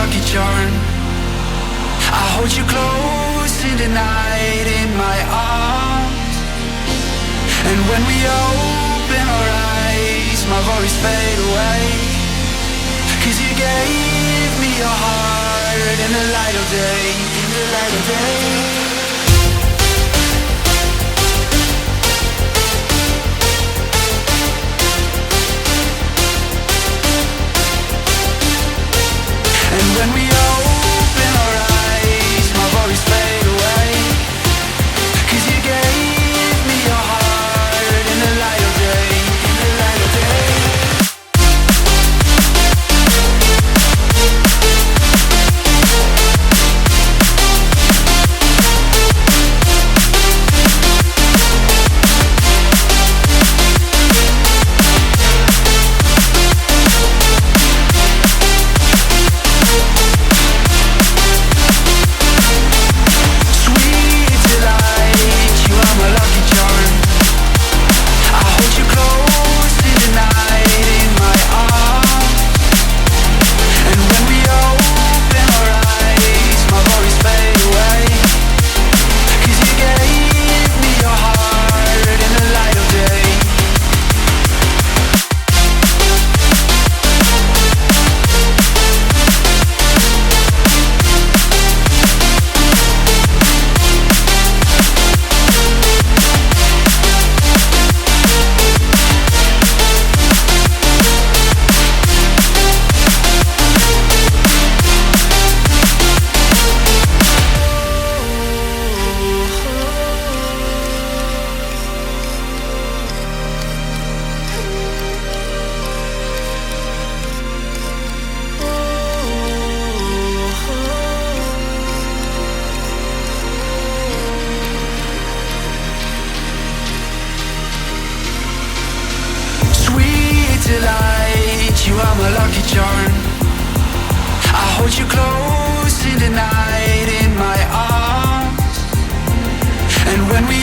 lucky charm. I hold you close in the night in my arms. And when we open our eyes, my worries fade away. 'Cause you gave me your heart in the light of day, in the light of day. And when we open our eyes, my worries fade away. 'Cause you gave me your heart in the light of day, in the light of day. Delight, you are my lucky charm. I hold you close in the night in my arms. And when we